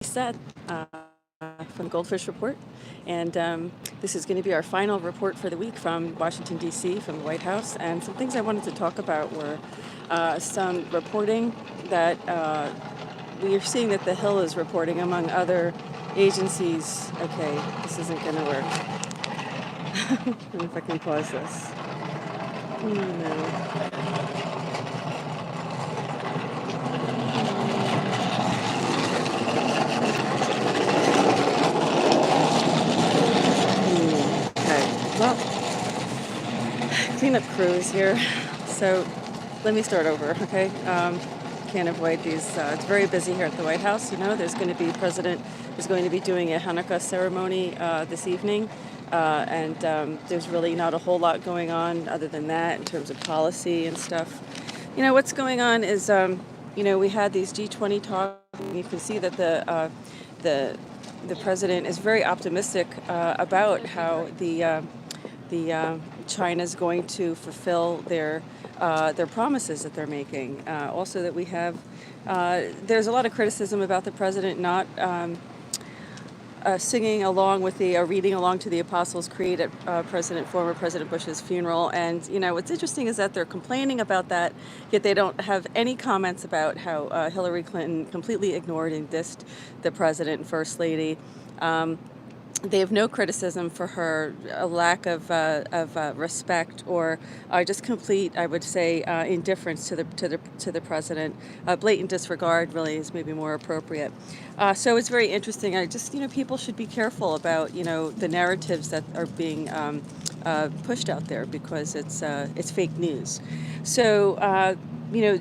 Set from GoldFish Report, and this is going to be our final report for the week from Washington, D.C., from the White House. And some things I wanted to talk about were some reporting that we are seeing that the Hill is reporting, among other agencies. Okay, this isn't going to work. I don't know if I can pause this. No. Well, cleanup crew is here, so let me start over, okay? Can't avoid these. It's very busy here at the White House. You know, President is going to be doing a Hanukkah ceremony this evening, and there's really not a whole lot going on other than that in terms of policy and stuff. You know, what's going on is, we had these G20 talks. You can see that the president is very optimistic about how China's going to fulfill their promises that they're making. Also, that we have there's a lot of criticism about the president not singing along with reading along to the Apostles' Creed at former President Bush's funeral. And what's interesting is that they're complaining about that, yet they don't have any comments about how Hillary Clinton completely ignored and dissed the president and First Lady. They have no criticism for her lack of respect or just complete, I would say, indifference to the president. Blatant disregard really is maybe more appropriate. So it's very interesting. People should be careful about the narratives that are being pushed out there, because it's fake news. So.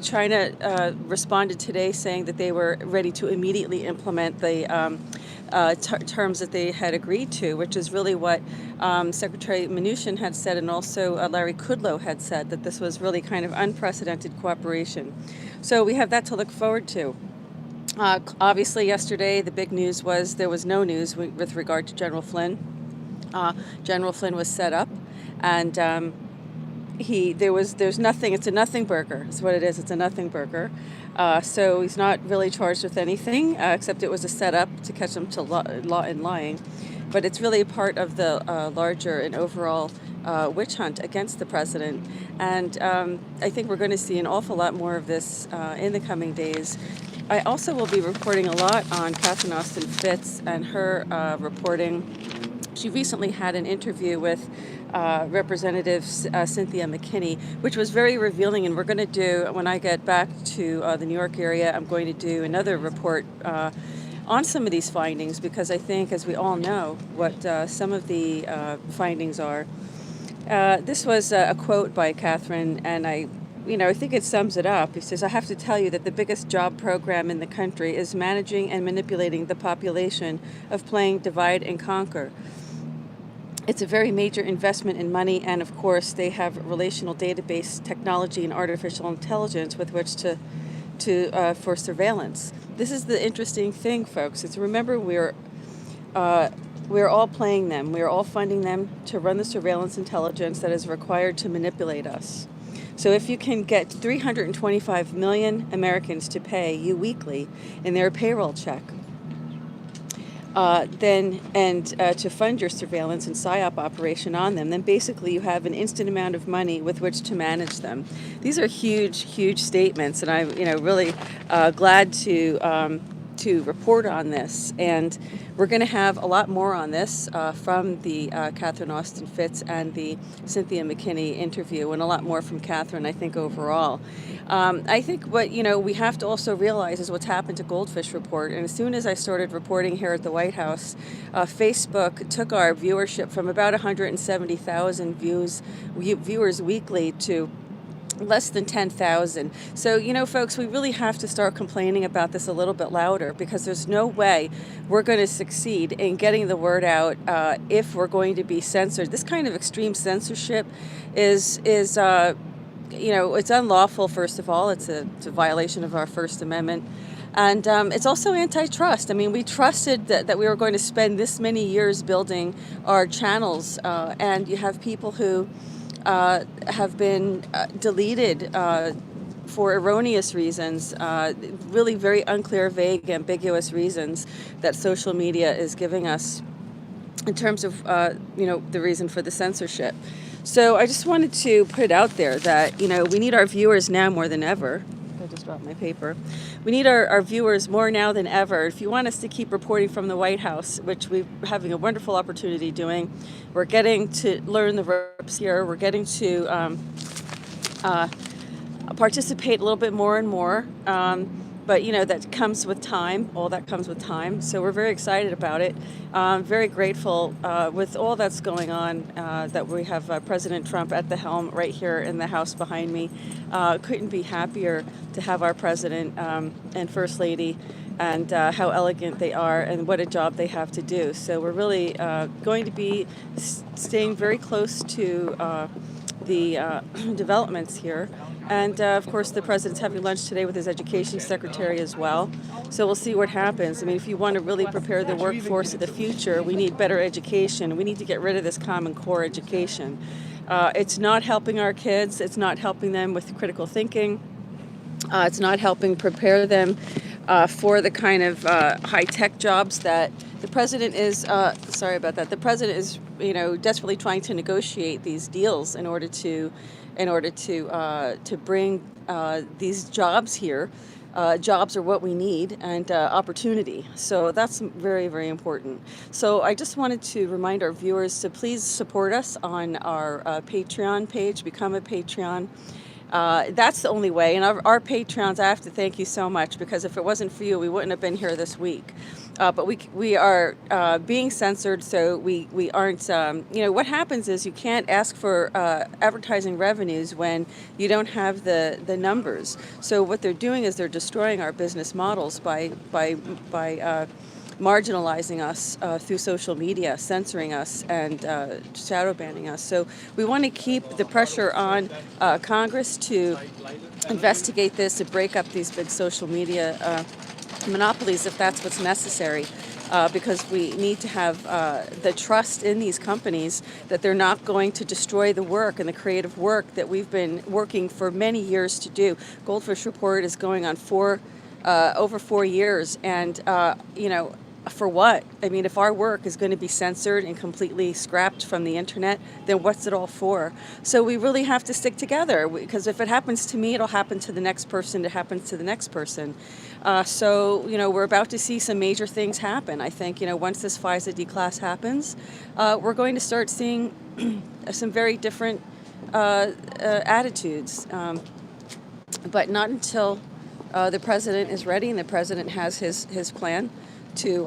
China responded today saying that they were ready to immediately implement the terms that they had agreed to, which is really what Secretary Mnuchin had said, and also Larry Kudlow had said, that this was really kind of unprecedented cooperation. So we have that to look forward to. Obviously, yesterday the big news was there was no news with regard to General Flynn. General Flynn was set up, and there's nothing. It's a nothing burger. Is what it is. It's a nothing burger. So he's not really charged with anything, except it was a setup to catch him to lying. But it's really part of the larger and overall witch hunt against the president. And I think we're going to see an awful lot more of this in the coming days. I also will be reporting a lot on Catherine Austin Fitts and her reporting. She recently had an interview with Representative Cynthia McKinney, which was very revealing. And we're going to do, when I get back to the New York area, I'm going to do another report on some of these findings, because I think, as we all know, what some of the findings are. This was a quote by Catherine, and I think it sums it up. He says, "I have to tell you that the biggest job program in the country is managing and manipulating the population of playing divide and conquer. It's a very major investment in money, and of course they have relational database technology and artificial intelligence with which for surveillance." This is the interesting thing, folks. Remember, we're all playing them. We're all funding them to run the surveillance intelligence that is required to manipulate us. So if you can get 325 million Americans to pay you weekly in their payroll check, to fund your surveillance and PSYOP operation on them, then basically you have an instant amount of money with which to manage them. These are huge, huge statements, and I'm really glad to report on this. And we're going to have a lot more on this from the Catherine Austin Fitts and the Cynthia McKinney interview, and a lot more from Catherine, I think, overall. I think what we have to also realize is what's happened to GoldFish Report. And as soon as I started reporting here at the White House, Facebook took our viewership from about 170,000 viewers weekly to less than 10,000. So, folks, we really have to start complaining about this a little bit louder, because there's no way we're going to succeed in getting the word out if we're going to be censored. This kind of extreme censorship is it's unlawful, first of all. It's a violation of our First Amendment. And it's also antitrust. I mean, we trusted that we were going to spend this many years building our channels, and you have people who have been deleted for erroneous reasons, really very unclear, vague, ambiguous reasons that social media is giving us in terms of, the reason for the censorship. So I just wanted to put it out there that, we need our viewers now more than ever. I just dropped my paper. We need our viewers more now than ever. If you want us to keep reporting from the White House, which we're having a wonderful opportunity doing, we're getting to learn the ropes here. We're getting to participate a little bit more and more. But that comes with time. All that comes with time. So we're very excited about it. Very grateful with all that's going on that we have President Trump at the helm right here in the House behind me. Couldn't be happier to have our president and First Lady, and how elegant they are and what a job they have to do. So we're really going to be staying very close to the developments here. And of course, the president's having lunch today with his education secretary as well. So we'll see what happens. I mean, if you want to really prepare the workforce of the future, we need better education. We need to get rid of this Common Core education. It's not helping our kids. It's not helping them with critical thinking. It's not helping prepare them for the kind of high-tech jobs that the president is, sorry about that, the president is, desperately trying to negotiate these deals in order to bring these jobs here. Jobs are what we need, and opportunity. So that's very, very important. So I just wanted to remind our viewers to please support us on our Patreon page, become a Patreon. That's the only way. And our Patreons, I have to thank you so much, because if it wasn't for you, we wouldn't have been here this week. But we are being censored, so we aren't, what happens is you can't ask for advertising revenues when you don't have the numbers. So what they're doing is they're destroying our business models by marginalizing us through social media, censoring us, and shadow banning us. So we want to keep the pressure on Congress to investigate this, to break up these big social media monopolies if that's what's necessary, because we need to have the trust in these companies that they're not going to destroy the work and the creative work that we've been working for many years to do. GoldFish Report is going on over 4 years, and for what? I mean, if our work is going to be censored and completely scrapped from the internet, then what's it all for? So we really have to stick together, because if it happens to me, it'll happen to the next person, it happens to the next person. So we're about to see some major things happen. I think, once this FISA declass happens, we're going to start seeing some very different attitudes, but not until the president is ready and the president has his plan to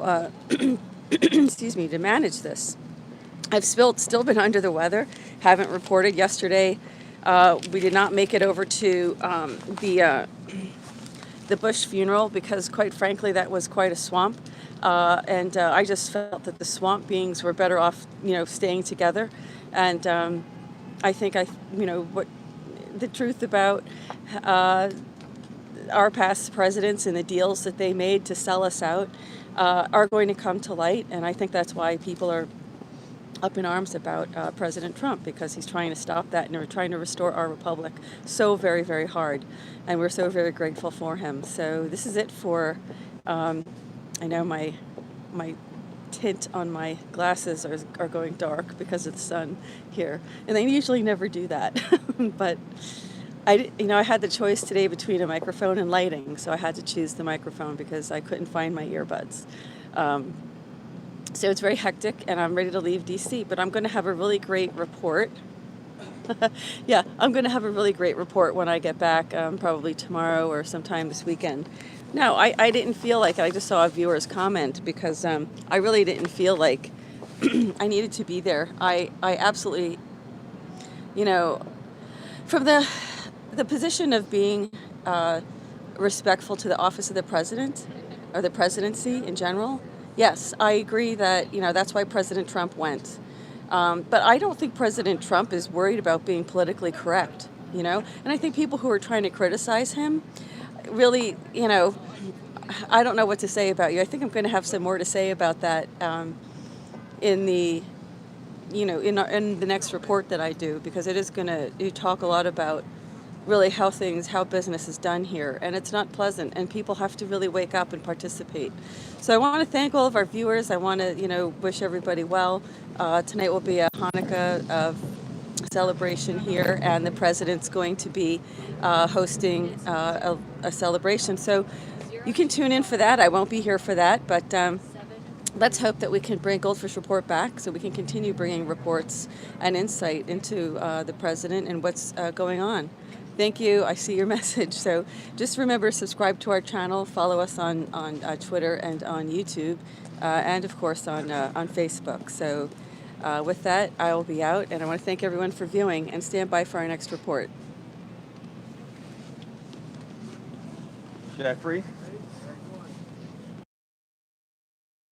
to manage this. I've still been under the weather, haven't reported. Yesterday, we did not make it over to the Bush funeral, because quite frankly that was quite a swamp, and I just felt that the swamp beings were better off staying together. And I think what the truth about our past presidents and the deals that they made to sell us out are going to come to light, and I think that's why people are up in arms about President Trump, because he's trying to stop that, and we're trying to restore our republic so very, very hard, and we're so very grateful for him. So this is it for, I know my tint on my glasses are going dark because of the sun here, and they usually never do that, but I had the choice today between a microphone and lighting, so I had to choose the microphone because I couldn't find my earbuds. So it's very hectic, and I'm ready to leave D.C., but I'm going to have a really great report. Yeah, I'm going to have a really great report when I get back, probably tomorrow or sometime this weekend. No, I didn't feel like I just saw a viewer's comment, because I really didn't feel like I needed to be there. I absolutely, from the position of being respectful to the office of the president, or the presidency in general, yes, I agree that, that's why President Trump went. But I don't think President Trump is worried about being politically correct, And I think people who are trying to criticize him really, I don't know what to say about you. I think I'm going to have some more to say about that in the, in the next report that I do, because it is going to talk a lot about really how business is done here, and it's not pleasant, and people have to really wake up and participate. So I want to thank all of our viewers. I want to, wish everybody well. Tonight will be a Hanukkah celebration here, and the president's going to be hosting a celebration. So you can tune in for that. I won't be here for that, but let's hope that we can bring GoldFish Report back so we can continue bringing reports and insight into the president and what's going on. Thank you. I see your message. So just remember, subscribe to our channel, follow us on Twitter and on YouTube, and of course on Facebook. So with that, I will be out, and I want to thank everyone for viewing, and stand by for our next report. Jeffrey?